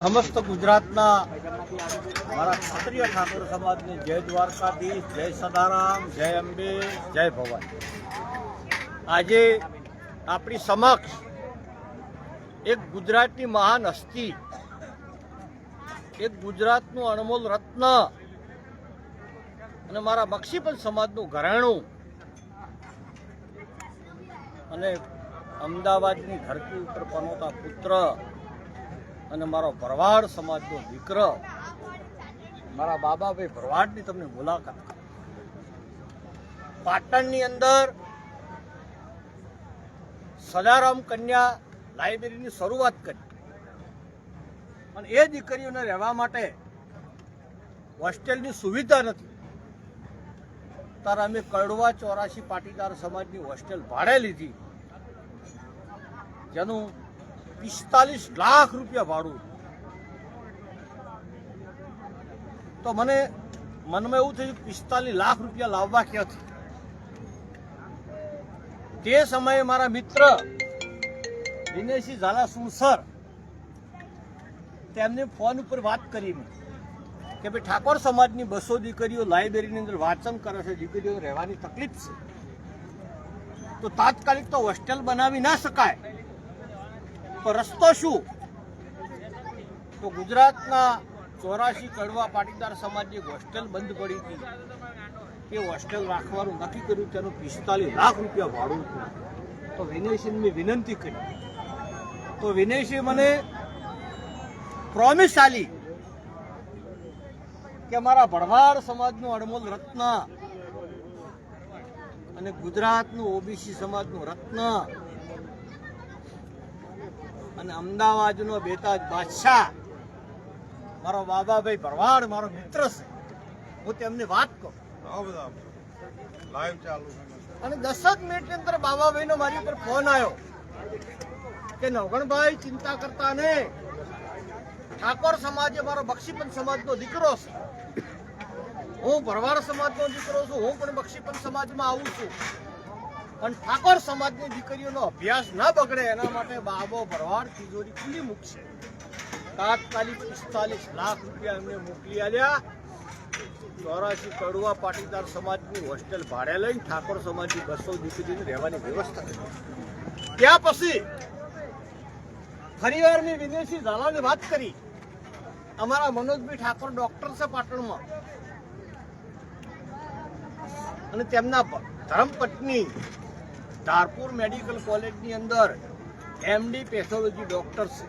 સમસ્ત ગુજરાતના મારા ક્ષત્રિય ઠાકોર સમાજને જય દ્વારકાધીશ, જય સદારામ, જય અંબે, જય ભવાની। આજે આપણી સમક્ષ એક ગુજરાતની મહાન હસ્તી, એક ગુજરાતનું અણમોલ રત્ન અને મારા બક્ષીપંચ સમાજનું ઘરેણું અને અમદાવાદની ધરતી ઉપર પનોતા પુત્ર અને મારો ભરવાડ સમાજનો દીકરો મારા બાબાભાઈ ભરવાડની તમને મુલાકાત કરી। પાટણની અંદર સદારામ કન્યા લાઇબ્રેરીની શરૂઆત કરી અને એ દીકરીઓને રહેવા માટે હોસ્ટેલની સુવિધા નથી, ત્યારે અમે કડવા 84 પાટીદાર સમાજની હોસ્ટેલ ભાડે લીધી, જેનું 45 લાખ રૂપિયા ભાડું। તો મને મનમાં એવું થયું 45 લાખ રૂપિયા લાવવા ક્યાંથી? તે સમયે મારા મિત્ર દિનેશજી ઝાલા સુસર તેમને ફોન ઉપર વાત કરી કે ભાઈ ઠાકોર સમાજની 200 દીકરીઓ લાઇબ્રેરીની અંદર વાંચન કરે છે, દીકરીઓ રહેવાની તકલીફ છે, તો તાત્કાલિક તો હોસ્ટેલ બનાવી ના શકાય, તો રસ્તો શું? તો ગુજરાતના 84 કડવા પાટીદાર સમાજની હોસ્ટેલ બંધ પડી હતી, એ હોસ્ટેલ રાખવાનું નક્કી કર્યું, તેનું 45 લાખ રૂપિયા ભાડું હતું। તો વિનયસિંહને વિનંતી કરી, તો વિનયસિંહ મને પ્રોમિસ આલી કે મારા ભરવાડ સમાજનું અણમોલ રત્ન અને ગુજરાતનું ઓબીસી સમાજનું રત્ન અને અમદાવાદનો બેતાજ બાદશાહ મારો બાબાભાઈ ભરવાડ મારો મિત્ર છે, હું તેમને વાત કહું અને 10 જ મિનિટની અંદર બાબાભાઈનો મારી ઉપર ફોન આવ્યો કે નવગણભાઈ ચિંતા કરતા ને, ઠાકોર સમાજે મારો બક્ષીપંચ સમાજનો દીકરો છે, હું ભરવાડ સમાજનો દીકરો છું, હું પણ બક્ષીપંચ સમાજમાં આવું છું, પણ ઠાકોર સમાજની દીકરીઓનો અભ્યાસ ન બગડે એના માટે બાબો ભરવાડ તિજોરી ખુલ્લી મૂકશે। તાત્કાલિક 45 લાખ રૂપિયા એમને મોકલી આલ્યા। 84 કડવા પાટીદાર સમાજની હોસ્ટેલ ભાડે લઈને ઠાકોર સમાજની 200 દીકરીઓને રહેવાની વ્યવસ્થા કરી। ત્યાં પછી ફરીવાર મેં વિનયસિંહ ઝાલાની વાત કરી, અમારા મનોજભાઈ ઠાકોર ડોક્ટર છે પાટણમાં, અને તેમના ધર્મપત્ની ધારપુર મેડિકલ કોલેજની અંદર એમડી પેથોલોજી ડોક્ટર છે,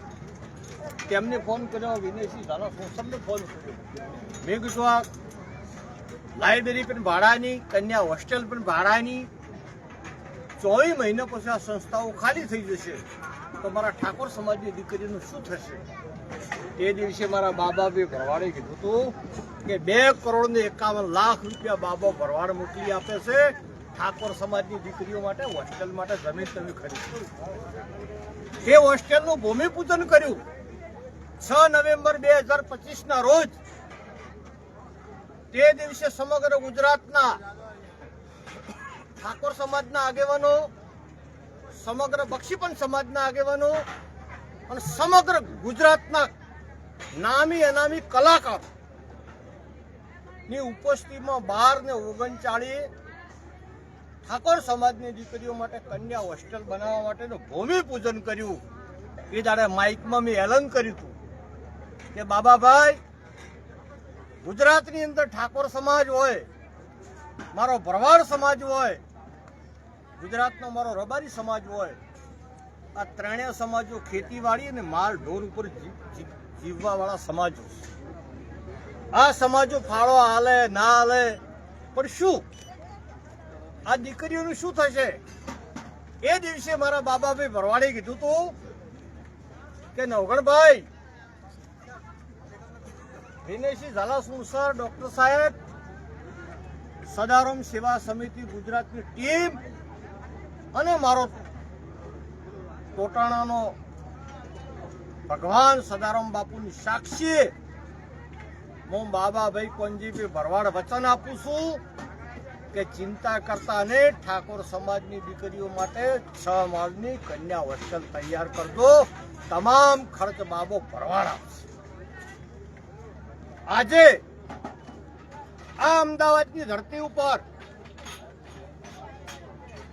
તેમને ફોન કર્યો, વિનયસિંહ ઝાલા સોશલને ફોન કર્યો, મેં કીધું આ લાઇબ્રેરી પણ ભાડાની, કન્યા હોસ્ટેલ પણ ભાડાની, 24 મહિના પછી આ સંસ્થાઓ ખાલી થઈ જશે, તો મારા ઠાકોર સમાજની દીકરીનું શું થશે? તે દિવસે મારા બાબાભાઈ ભરવાડે કીધું હતું કે 2,51 લાખ રૂપિયા બાબો ભરવાડ મોકલી આપે છે, ઠાકોર સમાજની દીકરીઓ માટે હોસ્ટેલ માટે જમીન તમે ખરીદો। તે હોસ્ટેલનું ભૂમિપૂજન કર્યું 6 નવેમ્બર 2025 ના રોજ। તે દિવસે સમગ્ર ગુજરાતના ઠાકોર સમાજના આગેવાનો, સમગ્ર બક્ષીપંચ સમાજના આગેવાનો અને સમગ્ર ગુજરાતના નામી અનામી કલાકારો ની ઉપસ્થિતિમાં 12 ને 39 ઠાકોર સમાજની દીકરીઓ માટે કન્યા હોસ્ટેલ બનાવવા માટેનું ભૂમિપૂજન કર્યું। એ દાડે માઇકમાં મેં એલાન કર્યું હતું કે બાબાભાઈ, ગુજરાતની અંદર ઠાકોર સમાજ હોય, મારો ભરવાડ સમાજ હોય, ગુજરાતનો મારો રબારી સમાજ હોય, આ ત્રણેય સમાજો ખેતીવાડી અને માલ ઢોર ઉપર જીવવા વાળા સમાજો, આ સમાજો ફાળો હાલે ના હાલે, પણ શું આ દીકરીઓનું શું થશે? એ દિવસે મારા બાબાભાઈ ભરવાડે કીધું હતું કે નવગણભાઈ, વિનયસિંહ ઝાલા સુસર ડોક્ટર સાહેબ, સદારામ સેવા સમિતિ ગુજરાતની ટીમ અને મારો ટોટાણાનો ભગવાન સદારામ બાપુની સાક્ષી હું બાબાભાઈ કોનજીભાઈ ભરવાડ વચન આપું છું કે ચિંતા કરતા ને, ઠાકોર સમાજની દીકરીઓ માટે 6 માળની કન્યા હોસ્ટેલ તૈયાર કરજો, તમામ ખર્ચ બાબો ભરવાડ આપશે। આજે આ અમદાવાદની ધરતી ઉપર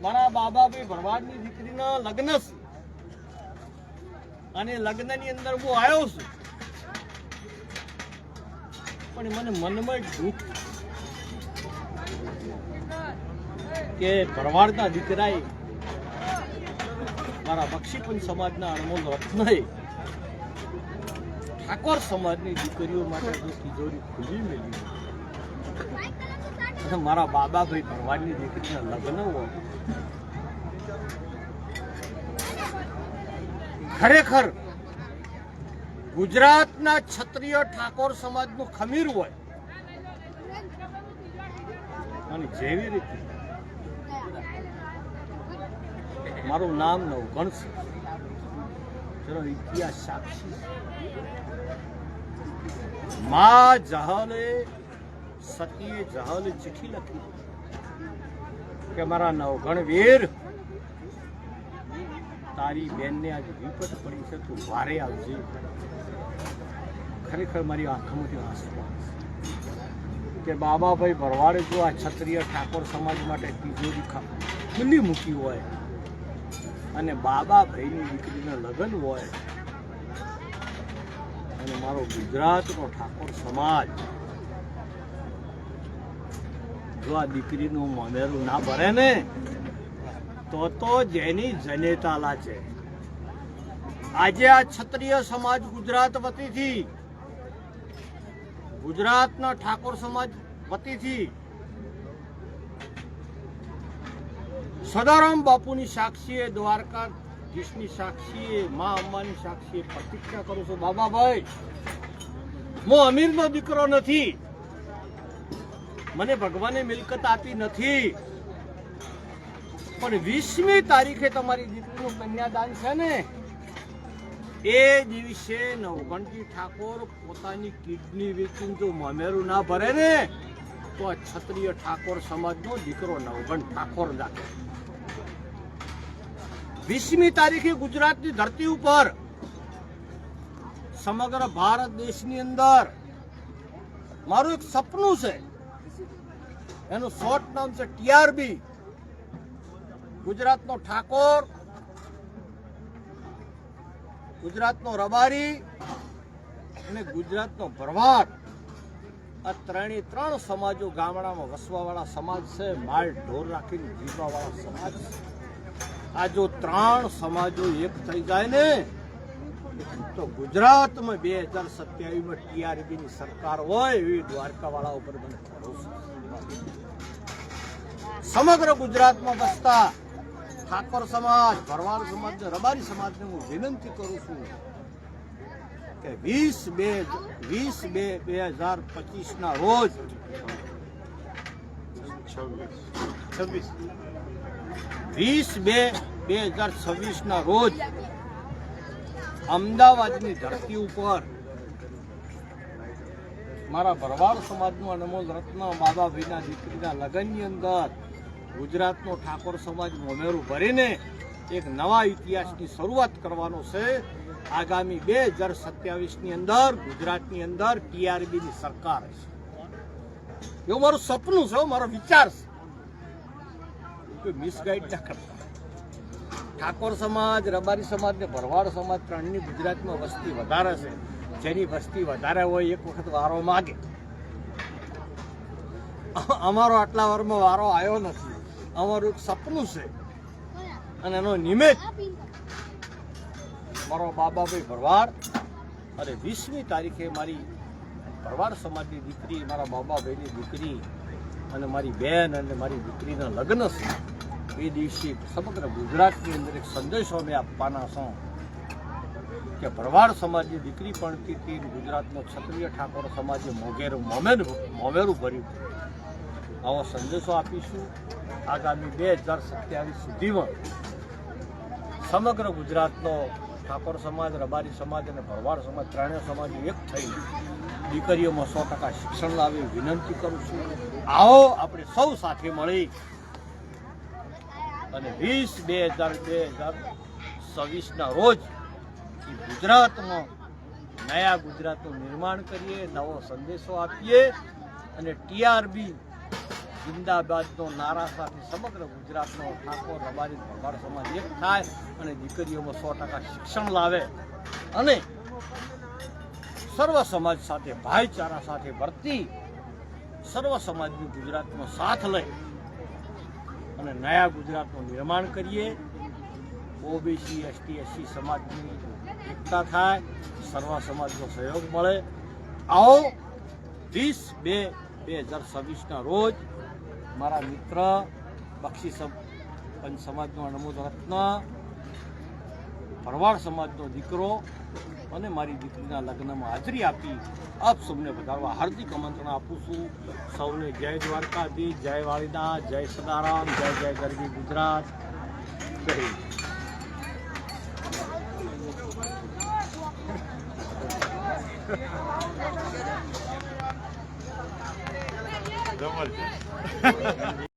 મારા બાબાભાઈ ભરવાડની દીકરીના લગ્ન છે અને લગ્નની અંદર હું આવ્યો છું, પણ મને મનમાં દુઃખ કે ભરવાડના દીકરાએ મારા બક્ષીપંચ સમાજના અણમોલ રત્નએ ઠાકોર સમાજની દીકરીઓ માટે જો તિજોરી ખુલ્લી મેલી અને મારા બાબાભાઈ ભરવાડની દીકરીના લગ્ન હોય, ખરેખર ગુજરાતના ક્ષત્રિય ઠાકોર સમાજનું ખમીર હોય અને જેવી રીતે મારું નામ નવઘણ છે, તેનો ઇતિહાસ સાક્ષી મા જહાલે સતીએ જહાલે ચિઠ્ઠી લખી કે મારા નવઘણ વીર, તારી બેનને આજે વિપત પડી છે, તું વારે આવજે. ખરેખર મારી આંખોમાંથી આંસુ કે બાબાભાઈ ભરવાડે જો આ ક્ષત્રિય ઠાકોર સમાજ માટે તિજોરી ખુલ્લી મૂકી હોય અને બાબાભાઈની દીકરીના લગ્ન હોય અને મારો ગુજરાતનો ઠાકોર સમાજ જો આ દીકરીનું મોમેરું ના ભરે ને તો જેની જનેતાલા છે. આજે આ ક્ષત્રિય સમાજ ગુજરાત વતીથી, ગુજરાતના ઠાકોર સમાજ વતીથી સદારામ બાપુની સાક્ષીએ, દ્વારકાધીશની સાક્ષીએ, મા અંબાની સાક્ષીએ પ્રતિજ્ઞા કરું છું, બાબાભાઈ હું અમીરનો દીકરો નથી, મને ભગવાને મિલકત આપી નથી, પણ 20મી તારીખે તમારી દીકરીનું કન્યાદાન છે ને, એ દિવસે નવઘણજી ઠાકોર પોતાની કિડની વેચીને જો મોમેરું ના ભરે ને તો આ ક્ષત્રિય ઠાકોર સમાજનો દીકરો નવઘણ ઠાકોર રાખે. 20મી તારીખે ગુજરાતની ધરતી ઉપર સમગ્ર ભારત દેશની અંદર મારું એક સપનું છે, એનું શોર્ટ નામ છે ટીઆરબી. ગુજરાતનો ઠાકોર, ગુજરાતનો રબારી અને ગુજરાતનો ભરવાડ, આ ત્રણ સમાજો ગામડામાં વસવાવાળા સમાજ છે, માલ ઢોર રાખીને જીવવાવાળા સમાજ છે. આ જો 3 સમાજો એક થઈ જાય ને તો ગુજરાતમાં 2027માં ટીઆરબીની સરકાર હોય એવી દ્વારકાવાળા ઉપર મને ભરોસો. સમગ્ર ગુજરાતમાં વસતા ઠાકોર સમાજ, ભરવાડ સમાજ, રબારી સમાજને હું વિનંતી કરું છું કે 20/2/2025ના રોજ 20/2/2026ના રોજ અમદાવાદની ધરતી ઉપર મારા ભરવાડ સમાજનું અનમોલ રત્ન બાબાભાઈના દીકરીના લગ્નની અંદર ગુજરાતનો ઠાકોર સમાજ મોમેરું ભરીને એક નવા ઇતિહાસની શરૂઆત કરવાનો છે. આગામી 2027ની અંદર ગુજરાતની અંદર ટીઆરબીની સરકાર હશે, એવું મારું સપનું છે, મારો વિચાર છે. મિસગાઈડ ના કરતા. ઠાકોર સમાજ, રબારી સમાજ ને ભરવાડ સમાજ ત્રણની ગુજરાતમાં વસ્તી વધારે છે. જેની વસ્તી વધારે હોય એક વખત વારો માગે. અમારો આટલા વારમાં વારો આવ્યો નથી. અમારું એક સપનું છે અને એનો નિમિત્ત મારો બાબાભાઈ ભરવાડ અને 20મી તારીખે મારી ભરવાડ સમાજની દીકરી, મારા બાબાભાઈની દીકરી અને મારી બેન અને મારી દીકરીના લગ્ન છે. એ દિવસે સમગ્ર ગુજરાતની અંદર એક સંદેશો અમે આપવાના છું કે ભરવાડ સમાજની દીકરી પણ હતી, ગુજરાતનો ક્ષત્રિય ઠાકોર સમાજે મોમેરું ભર્યું. આવો સંદેશો આપીશું. આગામી 2027 સુધીમાં સમગ્ર ગુજરાતનો ઠાકોર સમાજ, રબારી સમાજ અને ભરવાડ સમાજ ત્રણેય સમાજ એક થઈ દીકરીઓમાં 100% શિક્ષણ લાવે વિનંતી કરું છું. આવો આપણે સૌ સાથે મળી અને 20/2/2026ના રોજ ગુજરાતમાં નયા ગુજરાતનું નિર્માણ કરીએ, નવો સંદેશો આપીએ અને TRB જિંદાબાદનો નારા સાથે સમગ્ર ગુજરાતનો ઠાકોર રબારી ભરવાડ સમાજ એક થાય અને દીકરીઓમાં 100% શિક્ષણ લાવે અને સર્વ સમાજ સાથે ભાઈચારા સાથે વર્તી સર્વ સમાજની ગુજરાતનો સાથ લઈ અને નયા ગુજરાતનું નિર્માણ કરીએ. OBC ST SC સમાજની એકતા થાય, સર્વ સમાજનો સહયોગ મળે. આવો 20/2/2026ના રોજ મારા મિત્ર બક્ષી પંચ સમાજનો અણમોલ રત્ન, ભરવાડ સમાજનો દીકરો અને મારી દીકરીના લગ્નમાં હાજરી આપી આપ સૌને વધારવા હાર્દિક આમંત્રણ આપું છું. સૌને જય દ્વારકાધીશ, જય વાળીનાથ, જય સદારામ, જય જય ગરવી ગુજરાત. જય જબરજસ્ત.